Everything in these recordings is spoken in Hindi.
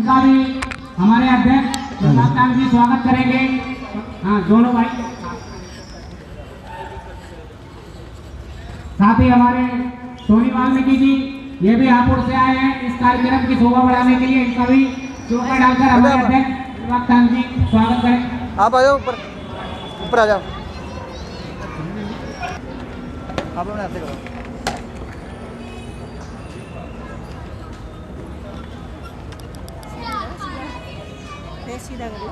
इसका भी हमारे अध्यक्ष दिलबाग जी स्वागत करेंगे। हाँ दोनों भाई, साथ ही हमारे सोनी वाल्मीकि जी ये भी हापुड़ से आए हैं इस कार्यक्रम की शोभा बढ़ाने के लिए। इनका भी चौका डालकर हमारे अध्यक्ष दिलबाग जी स्वागत करें। आप आ जाओ ऊपर, ऊपर आ जाओ। आप लोग ऐसे करो। सीधा करो।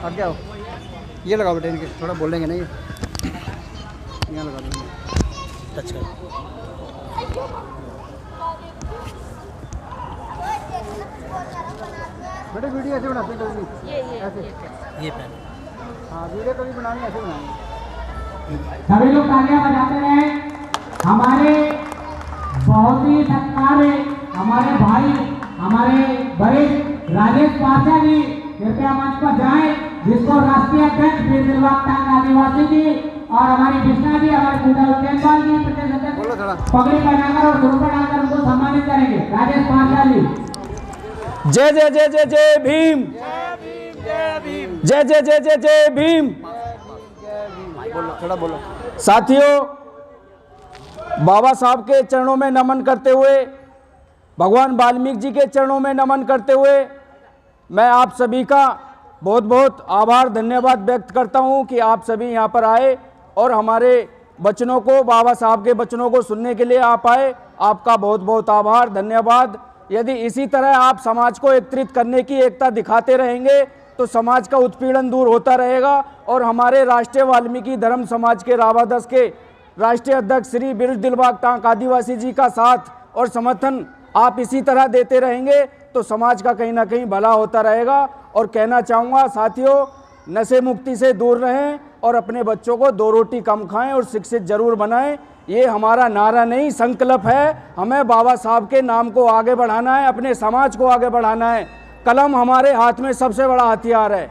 अब क्या हो, ये लगाओ बेटे, इनके थोड़ा बोलेंगे नहीं, यहाँ लगा देंगे, टच कर। बेटे वीडियो ऐसे बनाते हैं ऐसे, ये पेन, हाँ वीडियो कभी बनानी ऐसे बनानी। सभी लोग तालियां बजाते रहे। हमारे बहुत ही सत्कार्य हमारे भाई, हमारे बड़े राजेश पाशा जी कृपया मंच पर जाएं, जिसको राष्ट्रीय अध्यक्ष वीर दिलबाग टांग आदिवासी जी और हमारी कृष्णा जी, हमारे पूजा उद्यानपाल जी प्रदेश अध्यक्ष पगड़ी पहनाकर और दुर्गा डालकर उनको सम्मानित करेंगे। राजेश पाशा जी। जय जय जय जय जय भीम, जय जय जय जय जय भीम। बोलो, थोड़ा बोलो। साथियों, बाबा साहब के चरणों में नमन करते हुए, भगवान वाल्मीकि जी के चरणों में नमन करते हुए मैं आप सभी का बहुत बहुत आभार धन्यवाद व्यक्त करता हूं कि आप सभी यहां पर आए और हमारे वचनों को, बाबा साहब के वचनों को सुनने के लिए आप आए। आपका बहुत बहुत आभार धन्यवाद। यदि इसी तरह आप समाज को एकत्रित करने की एकता दिखाते रहेंगे तो समाज का उत्पीड़न दूर होता रहेगा और हमारे राष्ट्रीय वाल्मीकि धर्म समाज के रावादस के राष्ट्रीय अध्यक्ष श्री वीर दिलबाग टांक आदिवासी जी का साथ और समर्थन आप इसी तरह देते रहेंगे तो समाज का कहीं ना कहीं भला होता रहेगा। और कहना चाहूँगा साथियों, नशे मुक्ति से दूर रहें और अपने बच्चों को 2 रोटी कम खाएं और शिक्षित जरूर बनाएं। ये हमारा नारा नहीं, संकल्प है। हमें बाबा साहब के नाम को आगे बढ़ाना है, अपने समाज को आगे बढ़ाना है। कलम हमारे हाथ में सबसे बड़ा हथियार है।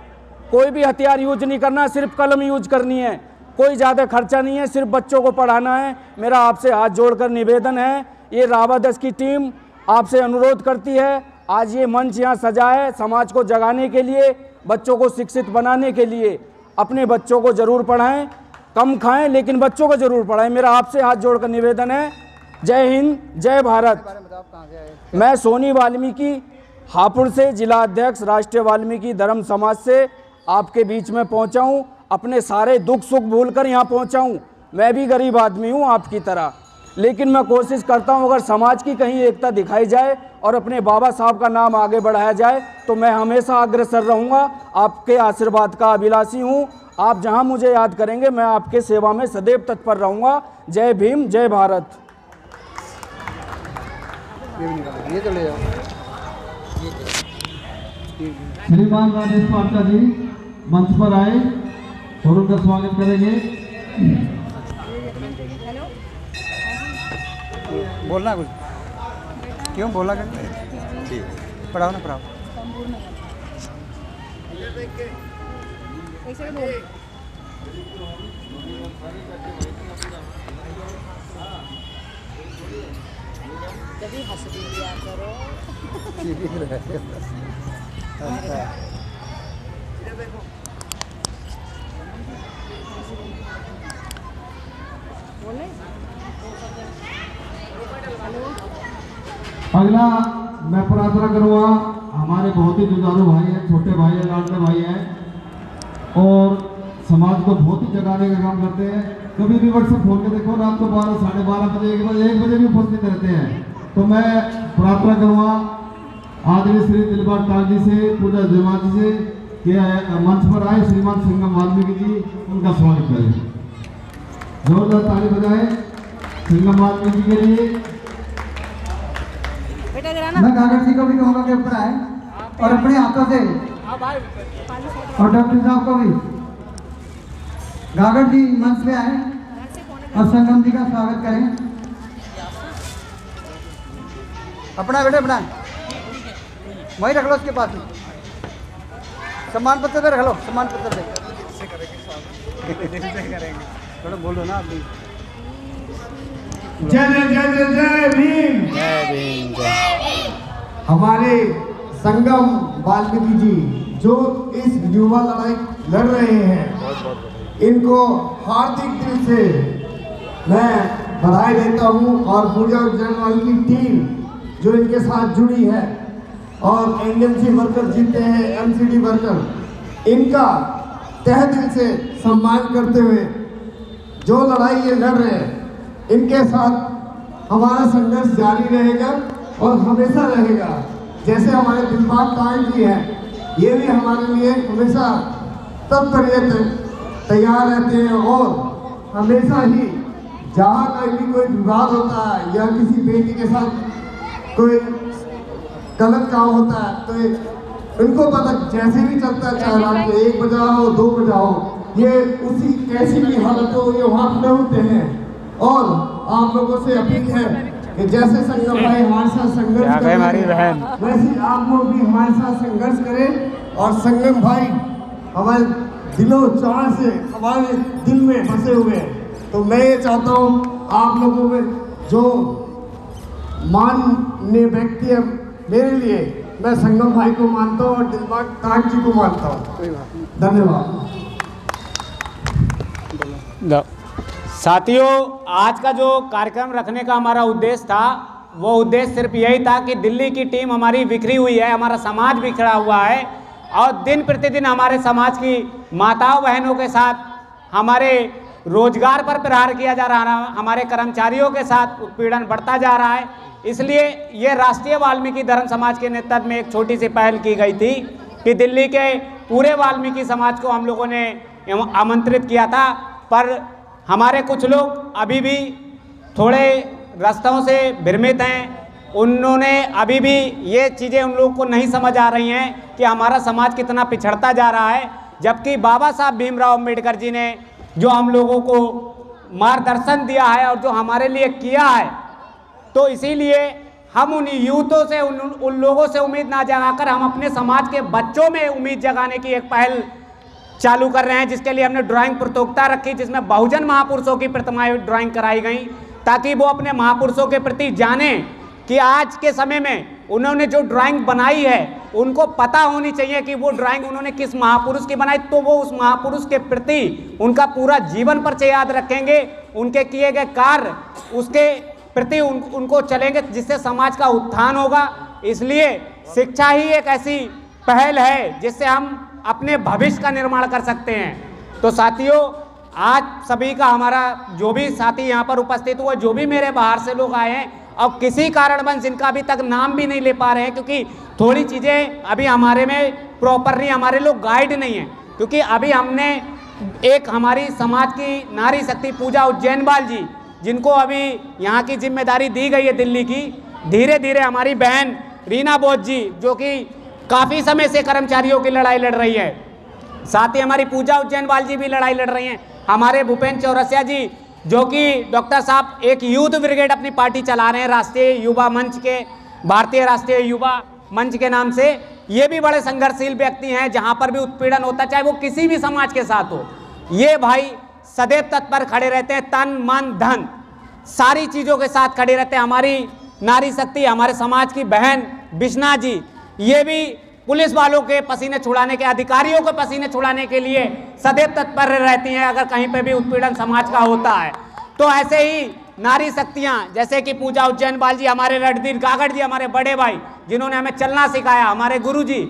कोई भी हथियार यूज नहीं करना, सिर्फ कलम यूज करनी है। कोई ज़्यादा खर्चा नहीं है, सिर्फ बच्चों को पढ़ाना है। मेरा आपसे हाथ जोड़कर निवेदन है, ये रावादस की टीम आपसे अनुरोध करती है, आज ये मंच यहाँ सजा है समाज को जगाने के लिए, बच्चों को शिक्षित बनाने के लिए। अपने बच्चों को ज़रूर पढ़ाएं, कम खाएं लेकिन बच्चों को ज़रूर पढ़ाएं। मेरा आपसे हाथ जोड़कर निवेदन है। जय हिंद, जय भारत। मैं सोनी वाल्मीकि हापुड़ से जिला अध्यक्ष राष्ट्रीय वाल्मीकि धर्म समाज से आपके बीच में पहुँचा हूँ। अपने सारे दुख सुख भूलकर यहाँ पहुँचा हूँ। मैं भी गरीब आदमी हूँ आपकी तरह, लेकिन मैं कोशिश करता हूं अगर समाज की कहीं एकता दिखाई जाए और अपने बाबा साहब का नाम आगे बढ़ाया जाए तो मैं हमेशा अग्रसर रहूंगा। आपके आशीर्वाद का अभिलाषी हूं। आप जहां मुझे याद करेंगे मैं आपके सेवा में सदैव तत्पर रहूंगा। जय भीम, जय भारत। ये तो ले जाओ। श्रीमान राजेश पाशा जी मंच पर आए और उनका स्वागत करेंगे। बोलना कुछ, क्यों बोलना करते, पढ़ाओ ना पढ़ाओ। कभी हंस भी लिया करो। अगला मैं प्रार्थना करूँगा, हमारे बहुत ही जुझारू भाई हैं, छोटे भाई हैं, लाडले भाई हैं और समाज को बहुत ही जगाने का काम करते हैं। कभी भी व्हाट्सएप खोल के देखो, रात को 12, साढ़े 12 बजे, 1 बजे भी उपस्थित रहते हैं। तो मैं प्रार्थना करूँगा आदरणीय श्री दिलबाग टांग जी से, पूजा जमा जी से कि मंच पर आए श्रीमान संगम वाल्मीकि जी, उनका स्वागत करें। जोरदार ताली बजाएं संगम वाल्मीकि के लिए। मैं कागज जी को भी कहूँगा कि ऊपर आए और अपने हाथों से, और डॉक्टर साहब को भी गागड़ जी मंच पे आए और संगम जी का स्वागत करें। अपना बेटे अपना वहीं रख लो, उसके पास में सम्मान पत्र पे रख लो, सम्मान पत्र पे थोड़ा बोलो ना आप भी। जय जय जय जय जय भीम। जय भीम जय। हमारे संगम वाल्मीकि जी जो इस युवा लड़ाई लड़ रहे हैं, इनको हार्दिक दिल से मैं बधाई देता हूं और पूजा उज्जैन की टीम जो इनके साथ जुड़ी है और एनएमसी वर्कर जीते हैं, एमसीडी वर्कर, इनका तहे दिल से सम्मान करते हुए जो लड़ाई ये लड़ रहे हैं, इनके साथ हमारा संघर्ष जारी रहेगा और हमेशा रहेगा। जैसे हमारे दिलबाग ताज जी हैं, ये भी हमारे लिए हमेशा तैयार रहते हैं और हमेशा ही जहाँ कहीं भी कोई विवाद होता है या किसी बेटी के साथ कोई गलत काम होता है तो इनको पता जैसे भी चलता है, चाहे रात को 1 बजा हो 2 बजा हो, ये उसी कैसी भी हालत हो ये वहाँ खड़े होते हैं। और आप लोगों से अपील है कि जैसे संगम भाई हमारे साथ संघर्ष कर रहे हैं, वैसे आप लोग भी हमारे साथ संघर्ष करें। और संगम भाई हमारे दिलों चाह से हमारे दिल में बसे हुए हैं, तो मैं ये चाहता हूँ आप लोगों में जो माननीय व्यक्ति है, मेरे लिए मैं संगम भाई को मानता हूँ और दिलबाग ताज जी को मानता हूँ। धन्यवाद। साथियों, आज का जो कार्यक्रम रखने का हमारा उद्देश्य था, वो उद्देश्य सिर्फ यही था कि दिल्ली की टीम हमारी बिखरी हुई है, हमारा समाज बिखरा हुआ है और दिन प्रतिदिन हमारे समाज की माताओं बहनों के साथ हमारे रोजगार पर प्रहार किया जा रहा है, हमारे कर्मचारियों के साथ उत्पीड़न बढ़ता जा रहा है। इसलिए ये राष्ट्रीय वाल्मीकि धर्म समाज के नेतृत्व में एक छोटी सी पहल की गई थी कि दिल्ली के पूरे वाल्मीकि समाज को हम लोगों ने आमंत्रित किया था, पर हमारे कुछ लोग अभी भी थोड़े रास्तों से भ्रमित हैं। उन्होंने अभी भी ये चीज़ें उन लोगों को नहीं समझ आ रही हैं कि हमारा समाज कितना पिछड़ता जा रहा है, जबकि बाबा साहब भीमराव अम्बेडकर जी ने जो हम लोगों को मार्गदर्शन दिया है और जो हमारे लिए किया है, तो इसीलिए हम उन यूथों से उन लोगों से उम्मीद ना जगाकर हम अपने समाज के बच्चों में उम्मीद जगाने की एक पहल चालू कर रहे हैं, जिसके लिए हमने ड्राइंग प्रतियोगिता रखी, जिसमें बहुजन महापुरुषों की प्रतिमाएं ड्राइंग कराई गई, ताकि वो अपने महापुरुषों के प्रति जाने कि आज के समय में उन्होंने जो ड्राइंग बनाई है उनको पता होनी चाहिए कि वो ड्राइंग उन्होंने किस महापुरुष की बनाई, तो वो उस महापुरुष के प्रति उनका पूरा जीवन परिचय याद रखेंगे, उनके किए गए कार्य उसके प्रति उनको चलेंगे, जिससे समाज का उत्थान होगा। इसलिए शिक्षा ही एक ऐसी पहल है जिससे हम अपने भविष्य का निर्माण कर सकते हैं। तो साथियों, आज सभी का हमारा जो भी साथी यहाँ पर उपस्थित हुए, जो भी मेरे बाहर से लोग आए हैं और किसी कारणवश जिनका अभी तक नाम भी नहीं ले पा रहे हैं, क्योंकि थोड़ी चीज़ें अभी हमारे में प्रॉपर नहीं, हमारे लोग गाइड नहीं हैं, क्योंकि अभी हमने एक हमारी समाज की नारी शक्ति पूजा उज्जैनवाल जी, जिनको अभी यहाँ की जिम्मेदारी दी गई है दिल्ली की, धीरे धीरे हमारी बहन रीना बोस जी जो कि काफ़ी समय से कर्मचारियों की लड़ाई लड़ रही है, साथ ही हमारी पूजा उज्जैनवाल जी भी लड़ाई लड़ रही हैं, हमारे भूपेंद्र चौरसिया जी जो कि डॉक्टर साहब एक यूथ ब्रिगेड अपनी पार्टी चला रहे हैं राष्ट्रीय युवा मंच के, भारतीय राष्ट्रीय युवा मंच के नाम से, ये भी बड़े संघर्षशील व्यक्ति हैं। जहाँ पर भी उत्पीड़न होता चाहे वो किसी भी समाज के साथ हो, ये भाई सदैव तत्पर खड़े रहते हैं, तन मन धन सारी चीज़ों के साथ खड़े रहते हैं। हमारी नारी शक्ति, हमारे समाज की बहन बिश्ना जी, ये भी पुलिस वालों के पसीने छुड़ाने के, अधिकारियों के पसीने छुड़ाने के लिए सदैव तत्पर रहती हैं अगर कहीं पे भी उत्पीड़न समाज का होता है। तो ऐसे ही नारी शक्तियाँ जैसे कि पूजा उज्जैनवाल जी, हमारे रणधीर गागड़ जी, हमारे बड़े भाई जिन्होंने हमें चलना सिखाया, हमारे गुरु जी,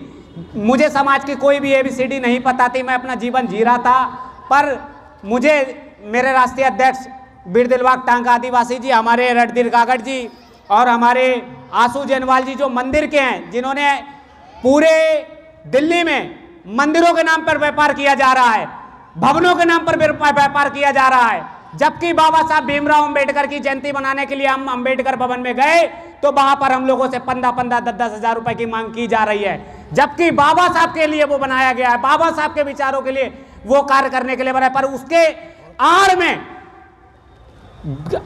मुझे समाज की कोई भी ABCD नहीं पता थी, मैं अपना जीवन जी रहा था, पर मुझे मेरे राष्ट्रीय अध्यक्ष बीर दिलबाग टांका आदिवासी जी, हमारे रणधीर गागड़ जी और हमारे आशू जैनवाल जी जो मंदिर के हैं, जिन्होंने पूरे दिल्ली में मंदिरों के नाम पर व्यापार किया जा रहा है, भवनों के नाम पर व्यापार किया जा रहा है, जबकि बाबा साहब भीमराव अंबेडकर की जयंती मनाने के लिए हम अंबेडकर भवन में गए तो वहां पर हम लोगों से 15-10 हज़ार रुपए की मांग की जा रही है, जबकि बाबा साहब के लिए वो बनाया गया है, बाबा साहब के विचारों के लिए वो कार्य करने के लिए बनाए, पर उसके आड़ में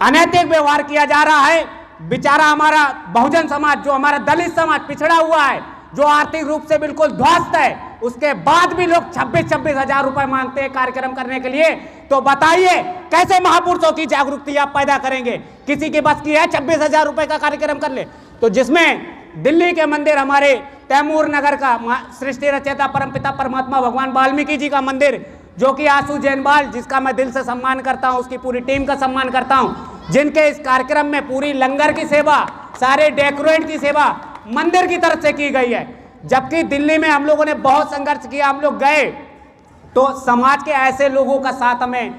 अनैतिक व्यवहार किया जा रहा है। बेचारा हमारा बहुजन समाज, जो हमारा दलित समाज पिछड़ा हुआ है, जो आर्थिक रूप से बिल्कुल ध्वस्त है, उसके बाद भी लोग 26-26 हजार रुपए मांगते हैं कार्यक्रम करने के लिए। तो बताइए कैसे महापुरुषों की जागरूकता आप पैदा करेंगे? किसी की बस की है 26 हजार रुपए का कार्यक्रम कर ले? तो जिसमें दिल्ली के मंदिर, हमारे तैमूर नगर का सृष्टि रचयिता परमपिता परमात्मा भगवान वाल्मीकि जी का मंदिर, जो कि आशु जैनवाल, जिसका मैं दिल से सम्मान करता हूं, उसकी पूरी टीम का सम्मान करता हूं, जिनके इस कार्यक्रम में पूरी लंगर की सेवा, सारे डेकोरेट की सेवा मंदिर की तरफ से की गई है। जबकि दिल्ली में हम लोगों ने बहुत संघर्ष किया, हम लोग गए, तो समाज के ऐसे लोगों का साथ हमें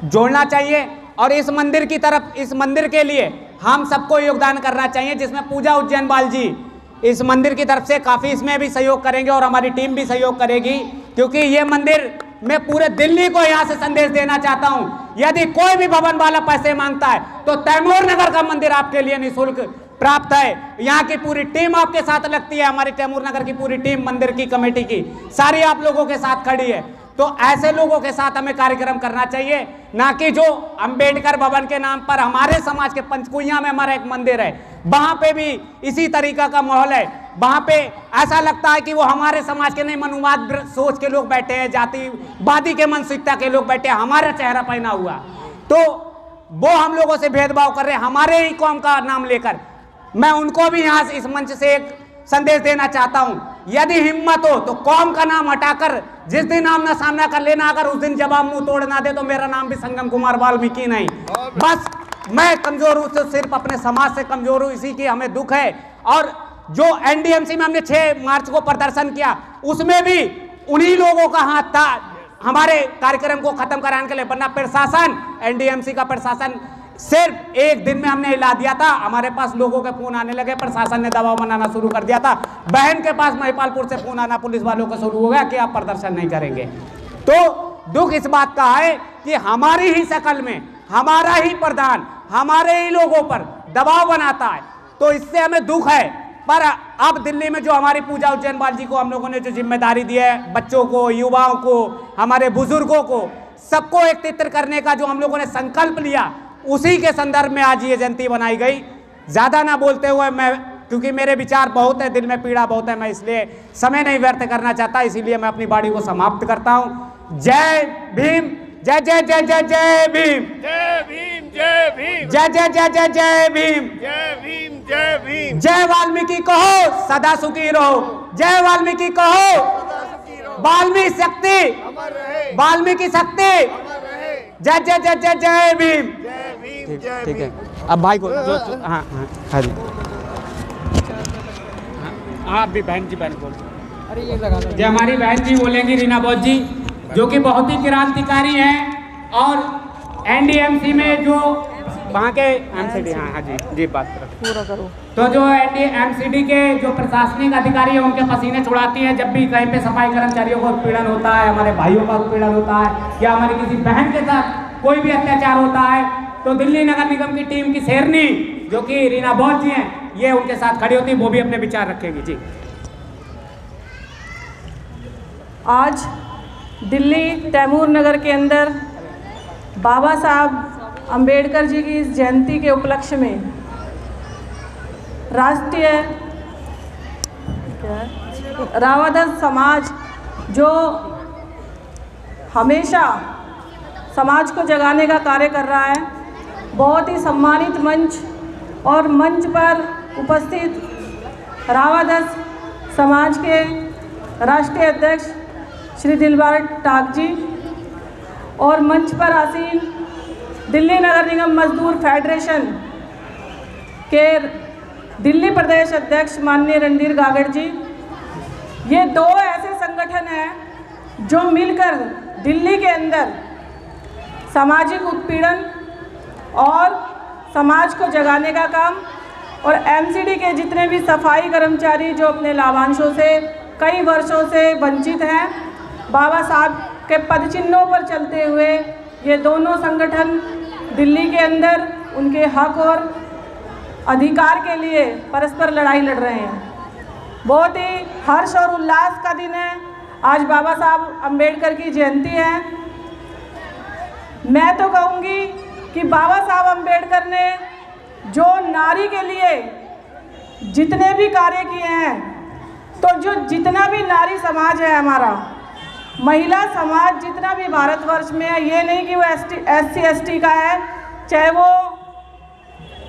जोड़ना चाहिए और इस मंदिर की तरफ, इस मंदिर के लिए हम सबको योगदान करना चाहिए, जिसमें पूजा उज्जैनवाल जी इस मंदिर की तरफ से काफ़ी इसमें भी सहयोग करेंगे और हमारी टीम भी सहयोग करेगी, क्योंकि ये मंदिर मैं पूरे दिल्ली को यहाँ से संदेश देना चाहता हूँ, यदि कोई भी भवन वाला पैसे मांगता है तो तैमूर नगर का मंदिर आपके लिए निःशुल्क प्राप्त है। यहाँ की पूरी टीम आपके साथ लगती है, हमारी तैमूर नगर की पूरी टीम, मंदिर की कमेटी की सारी आप लोगों के साथ खड़ी है। तो ऐसे लोगों के साथ हमें कार्यक्रम करना चाहिए, ना कि जो अंबेडकर भवन के नाम पर हमारे समाज के पंचकुइया में हमारा एक मंदिर है, वहां पे भी इसी तरीका का माहौल है। वहां पे ऐसा लगता है कि वो हमारे समाज के नहीं, मनुवाद सोच के लोग बैठे हैं, जातिवादी के मानसिकता के लोग बैठे हैं, हमारा चेहरा पहना हुआ, तो वो हम लोगों से भेदभाव कर रहे हैं हमारे ही कौम का नाम लेकर। मैं उनको भी यहाँ से इस मंच से एक संदेश देना चाहता हूं, यदि हिम्मत हो तो कौम का नाम हटाकर जिस दिन आमना सामना कर लेना, अगर उस दिन जवाब मुंह तोड़ ना दे तो मेरा नाम भी संगम कुमार वाल्मीकि नहीं। बस मैं कमजोर हूं तो सिर्फ अपने समाज से कमजोर हूं, इसी की हमें दुख है। और जो एनडीएमसी में हमने 6 मार्च को प्रदर्शन किया, उसमें भी उन्हीं लोगों का हाथ था हमारे कार्यक्रम को खत्म कराने के लिए, वरना प्रशासन, एनडीएमसी का प्रशासन सिर्फ एक दिन में हमने हिला दिया था। हमारे पास लोगों के फोन आने लगे, प्रशासन ने दबाव बनाना शुरू कर दिया था। बहन के पास महिपालपुर से फोन आना पुलिस वालों का शुरू हो गया कि आप प्रदर्शन नहीं करेंगे। तो दुख इस बात का है कि हमारी ही शकल में हमारा ही प्रधान हमारे ही लोगों पर दबाव बनाता है, तो इससे हमें दुख है। पर अब दिल्ली में जो हमारी पूजा उज्जैनवाल जी को हम लोगों ने जो जिम्मेदारी दी है, बच्चों को, युवाओं को, हमारे बुजुर्गों को, सबको एकत्रित करने का जो हम लोगों ने संकल्प लिया, उसी के संदर्भ में आज ये जयंती बनाई गई। ज़्यादा ना बोलते हुए मैं, क्योंकि मेरे विचार बहुत है, दिल में पीड़ा बहुत है, मैं इसलिए समय नहीं व्यर्थ करना चाहता, इसीलिए मैं अपनी वाणी को समाप्त करता हूँ। जय भीम, जय जय जय जय जय भीम, जय भीम, जय भीम, जय जय जय जय जय भीम, जय भीम, जय भीम। जय वाल्मीकि कहो सदा सुखी रहो, जय वाल्मीकि कहो, वाल्मीकि शक्ति, वाल्मीकि शक्ति, जय जय जय जय जय भीम। ठीक है, अब भाई को जो हाँ हाँ हाँ जी, आप भी बहन जी, बहन बोल। अरे ये लगा दो। जय हमारी बहन जी बोलेंगी, रीना बोध जी, जो कि बहुत ही क्रांतिकारी हैं और एनडीएमसी में जो वहाँ के एमसीडी, हाँ हाँ जी बात पूरा करो। तो जो एमसीडी के जो प्रशासनिक अधिकारी हैं, उनके पसीने छुड़ाती हैं जब भी कहीं पे सफाई कर्मचारियों को उत्पीड़न होता है, हमारे भाइयों का उत्पीड़न होता है, या हमारी किसी बहन के साथ कोई भी अत्याचार होता है, तो दिल्ली नगर निगम की टीम की शेरनी जो कि रीना बोध जी हैं, ये उनके साथ खड़ी होती, वो भी अपने विचार रखेंगी जी। आज दिल्ली तैमूर नगर के अंदर बाबा साहब अंबेडकर जी की इस जयंती के उपलक्ष्य में राष्ट्रीय रावादस समाज, जो हमेशा समाज को जगाने का कार्य कर रहा है, बहुत ही सम्मानित मंच और मंच पर उपस्थित रावादस समाज के राष्ट्रीय अध्यक्ष श्री दिलबाग टाक जी और मंच पर आसीन दिल्ली नगर निगम मजदूर फेडरेशन के दिल्ली प्रदेश अध्यक्ष माननीय रणधीर गागड़ जी, ये 2 ऐसे संगठन हैं जो मिलकर दिल्ली के अंदर सामाजिक उत्पीड़न और समाज को जगाने का काम, और एमसीडी के जितने भी सफाई कर्मचारी जो अपने लाभांशों से कई वर्षों से वंचित हैं, बाबा साहब के पदचिन्हों पर चलते हुए ये दोनों संगठन दिल्ली के अंदर उनके हक और अधिकार के लिए परस्पर लड़ाई लड़ रहे हैं। बहुत ही हर्ष और उल्लास का दिन है। आज बाबा साहब अम्बेडकर की जयंती है। मैं तो कहूँगी कि बाबा साहब अम्बेडकर ने जो नारी के लिए जितने भी कार्य किए हैं, तो जो जितना भी नारी समाज है हमारा, महिला समाज जितना भी भारतवर्ष में है, ये नहीं कि वो SC ST का है, चाहे वो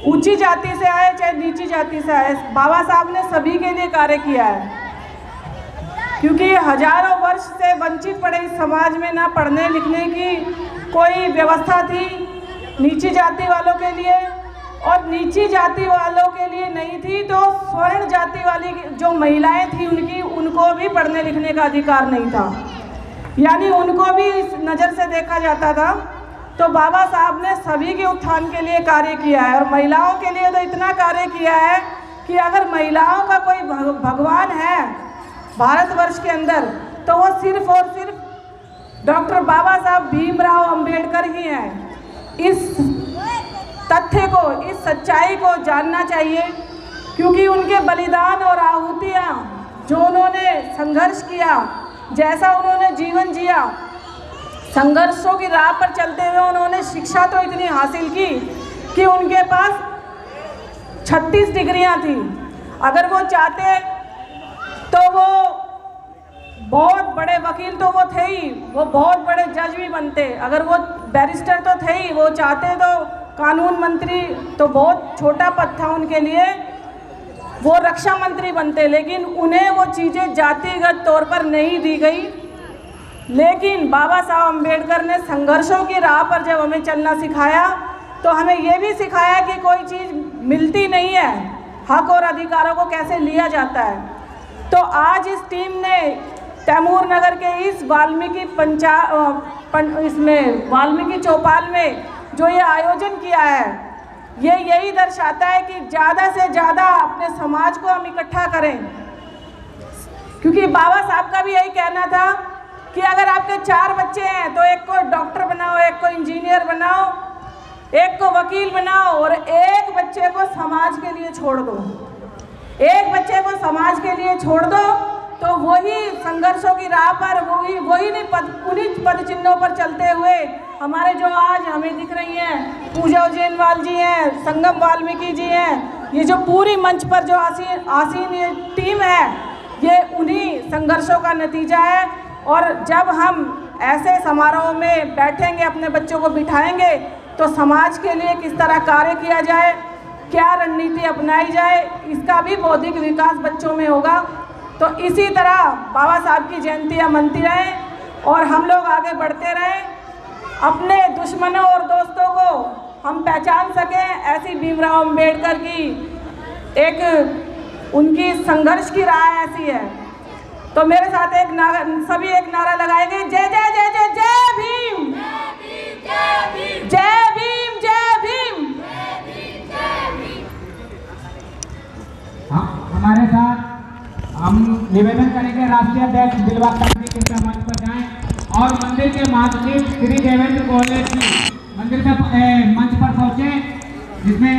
ऊंची जाति से आए चाहे नीची जाति से आए, बाबा साहब ने सभी के लिए कार्य किया है। क्योंकि हजारों वर्ष से वंचित पड़े इस समाज में ना पढ़ने लिखने की कोई व्यवस्था थी, नीची जाति वालों के लिए, और नीची जाति वालों के लिए नहीं थी तो स्वर्ण जाति वाली जो महिलाएं थी उनको भी पढ़ने लिखने का अधिकार नहीं था, यानी उनको भी इस नज़र से देखा जाता था। तो बाबा साहब ने सभी के उत्थान के लिए कार्य किया है, और महिलाओं के लिए तो इतना कार्य किया है कि अगर महिलाओं का कोई भगवान है भारतवर्ष के अंदर, तो वो सिर्फ और सिर्फ डॉक्टर बाबा साहब भीमराव अंबेडकर ही हैं। इस तथ्य को, इस सच्चाई को जानना चाहिए, क्योंकि उनके बलिदान और आहुतियाँ, जो उन्होंने संघर्ष किया, जैसा उन्होंने जीवन जिया, संघर्षों की राह पर चलते हुए उन्होंने शिक्षा तो इतनी हासिल की कि उनके पास 36 डिग्रियां थी। अगर वो चाहते तो वो बहुत बड़े वकील तो वो थे ही, वो बहुत बड़े जज भी बनते, अगर वो बैरिस्टर तो थे ही, वो चाहते तो कानून मंत्री तो बहुत छोटा पद था उनके लिए, वो रक्षा मंत्री बनते, लेकिन उन्हें वो चीज़ें जातिगत तौर पर नहीं दी गई। लेकिन बाबा साहब अम्बेडकर ने संघर्षों की राह पर जब हमें चलना सिखाया, तो हमें ये भी सिखाया कि कोई चीज़ मिलती नहीं है, हक और अधिकारों को कैसे लिया जाता है। तो आज इस टीम ने तैमूर नगर के इस वाल्मीकि वाल्मीकि चौपाल में जो ये आयोजन किया है, ये यही दर्शाता है कि ज़्यादा से ज़्यादा अपने समाज को हम इकट्ठा करें, क्योंकि बाबा साहब का भी यही कहना था कि अगर आपके 4 बच्चे हैं तो एक को डॉक्टर बनाओ, एक को इंजीनियर बनाओ, एक को वकील बनाओ, और एक बच्चे को समाज के लिए छोड़ दो। एक बच्चे को समाज के लिए छोड़ दो तो वही संघर्षों की राह पर उन्हीं पद चिन्हों पर चलते हुए हमारे जो आज हमें दिख रही हैं, पूजा उज्जैनवाल जी हैं, संगम वाल्मीकि जी हैं, ये जो पूरी मंच पर जो आसीन ये टीम है, ये उन्हीं संघर्षों का नतीजा है। और जब हम ऐसे समारोह में बैठेंगे, अपने बच्चों को बिठाएंगे, तो समाज के लिए किस तरह कार्य किया जाए, क्या रणनीति अपनाई जाए, इसका भी बौद्धिक विकास बच्चों में होगा। तो इसी तरह बाबा साहब की जयंतियाँ मनती रहें और हम लोग आगे बढ़ते रहें, अपने दुश्मनों और दोस्तों को हम पहचान सकें। ऐसी भीमराव अंबेडकर की एक उनकी संघर्ष की राह ऐसी है। तो मेरे साथ सभी एक नारा लगाएंगे, जय जय जय जय जय भीम, जय भीम, जय भीम। हमारे साथ हम निवेदन करेंगे, राष्ट्रीय अध्यक्ष दिलबाग तांत्रिक कृपया मंच पर जाएं और मंदिर के महासचिव श्री देवेंद्र गोले जी मंदिर में मंच पर पहुंचे, जिसमें